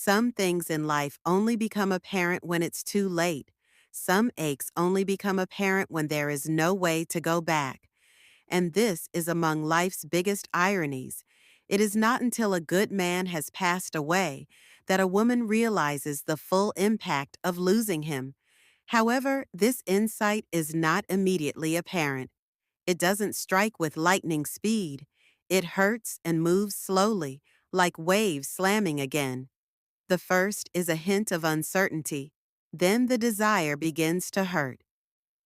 Some things in life only become apparent when it's too late. Some aches only become apparent when there is no way to go back. And this is among life's biggest ironies. It is not until a good man has passed away that a woman realizes the full impact of losing him. However, this insight is not immediately apparent. It doesn't strike with lightning speed. It hurts and moves slowly, like waves slamming again. The first is a hint of uncertainty. Then the desire begins to hurt.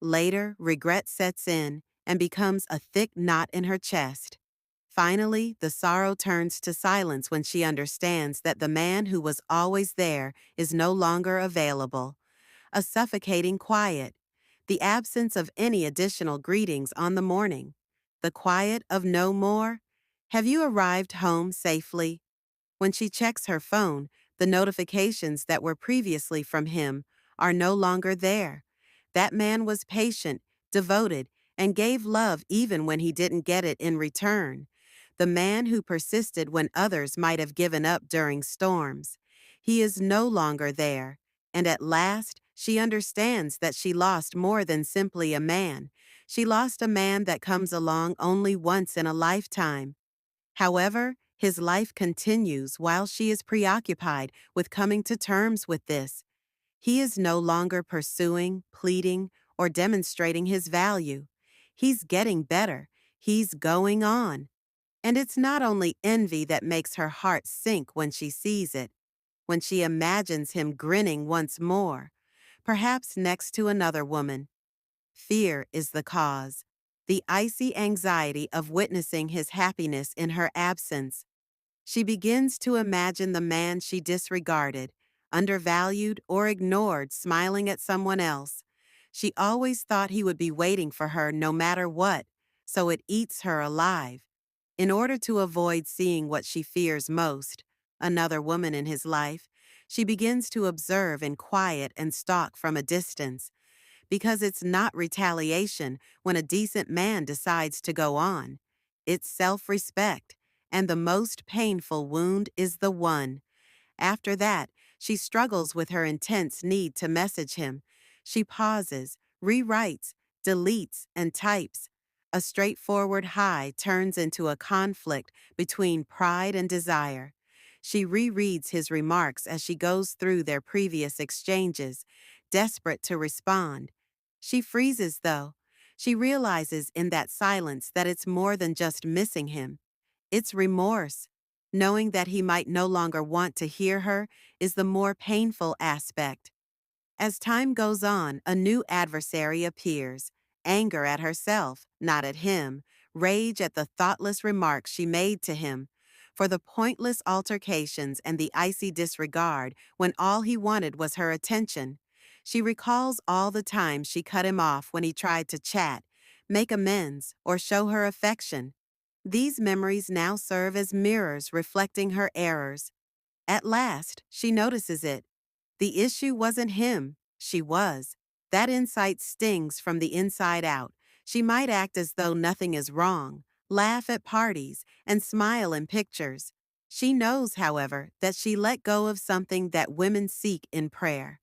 Later, regret sets in and becomes a thick knot in her chest. Finally, the sorrow turns to silence when she understands that the man who was always there is no longer available. A suffocating quiet. The absence of any additional greetings on the morning. The quiet of no more. Have you arrived home safely? When she checks her phone, the notifications that were previously from him are no longer there. That man was patient, devoted, and gave love even when he didn't get it in return. The man who persisted when others might have given up during storms. He is no longer there. And at last, she understands that she lost more than simply a man. She lost a man that comes along only once in a lifetime. However, his life continues while she is preoccupied with coming to terms with this. He is no longer pursuing, pleading, or demonstrating his value. He's getting better. He's going on. And it's not only envy that makes her heart sink when she sees it, when she imagines him grinning once more, perhaps next to another woman. Fear is the cause. The icy anxiety of witnessing his happiness in her absence. She begins to imagine the man she disregarded, undervalued, or ignored smiling at someone else. She always thought he would be waiting for her no matter what, so it eats her alive. In order to avoid seeing what she fears most, another woman in his life, she begins to observe in quiet and stalk from a distance. Because it's not retaliation when a decent man decides to go on. It's self-respect, and the most painful wound is the one. After that, she struggles with her intense need to message him. She pauses, rewrites, deletes, and types. A straightforward hi turns into a conflict between pride and desire. She rereads his remarks as she goes through their previous exchanges, desperate to respond. She freezes, though. She realizes in that silence that it's more than just missing him. It's remorse. Knowing that he might no longer want to hear her is the more painful aspect. As time goes on, a new adversary appears. Anger at herself, not at him. Rage at the thoughtless remarks she made to him. For the pointless altercations and the icy disregard when all he wanted was her attention. She recalls all the times she cut him off when he tried to chat, make amends, or show her affection. These memories now serve as mirrors reflecting her errors. At last, she notices it. The issue wasn't him, she was. That insight stings from the inside out. She might act as though nothing is wrong, laugh at parties, and smile in pictures. She knows, however, that she let go of something that women seek in prayer.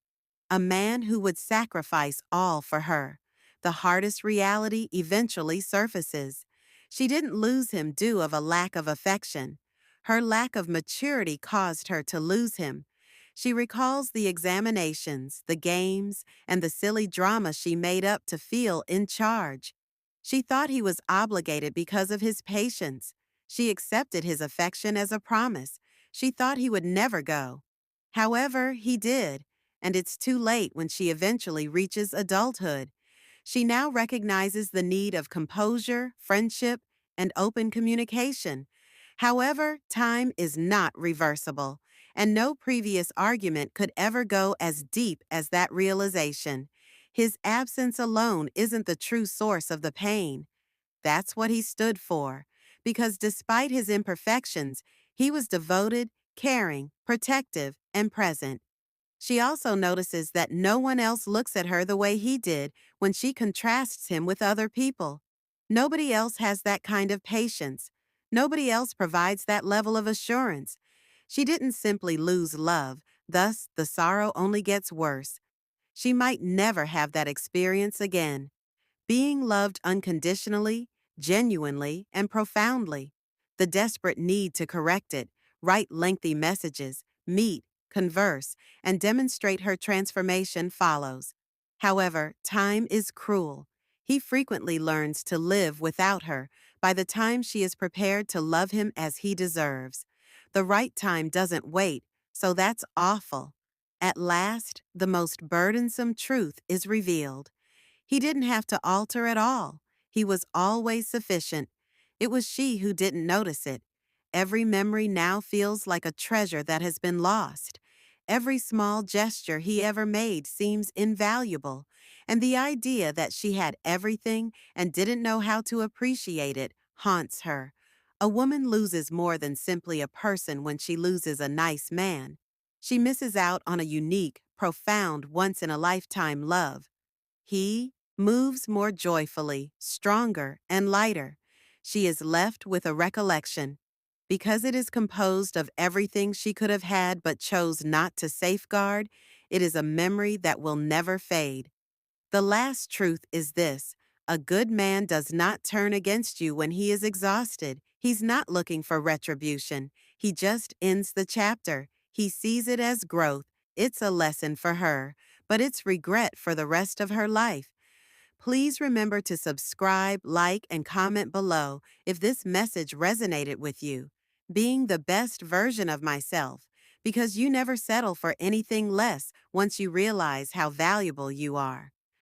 A man who would sacrifice all for her. The hardest reality eventually surfaces. She didn't lose him due of a lack of affection. Her lack of maturity caused her to lose him. She recalls the examinations, the games, and the silly drama she made up to feel in charge. She thought he was obligated because of his patience. She accepted his affection as a promise. She thought he would never go. However, he did, and it's too late when she eventually reaches adulthood. She now recognizes the need of composure, friendship, and open communication. However, time is not reversible, and no previous argument could ever go as deep as that realization. His absence alone isn't the true source of the pain. That's what he stood for, because despite his imperfections, he was devoted, caring, protective, and present. She also notices that no one else looks at her the way he did when she contrasts him with other people. Nobody else has that kind of patience. Nobody else provides that level of assurance. She didn't simply lose love, thus, the sorrow only gets worse. She might never have that experience again. Being loved unconditionally, genuinely, and profoundly. The desperate need to correct it, write lengthy messages, meet, converse, and demonstrate her transformation follows. However, time is cruel. He frequently learns to live without her by the time she is prepared to love him as he deserves. The right time doesn't wait, so that's awful. At last, the most burdensome truth is revealed. He didn't have to alter at all. He was always sufficient. It was she who didn't notice it. Every memory now feels like a treasure that has been lost. Every small gesture he ever made seems invaluable, and the idea that she had everything and didn't know how to appreciate it haunts her. A woman loses more than simply a person when she loses a nice man. She misses out on a unique, profound, once-in-a-lifetime love. He moves more joyfully, stronger, and lighter. She is left with a recollection. Because it is composed of everything she could have had but chose not to safeguard, it is a memory that will never fade. The last truth is this: a good man does not turn against you when he is exhausted. He's not looking for retribution. He just ends the chapter. He sees it as growth. It's a lesson for her, but it's regret for the rest of her life. Please remember to subscribe, like, and comment below if this message resonated with you. Being the best version of myself, because you never settle for anything less once you realize how valuable you are.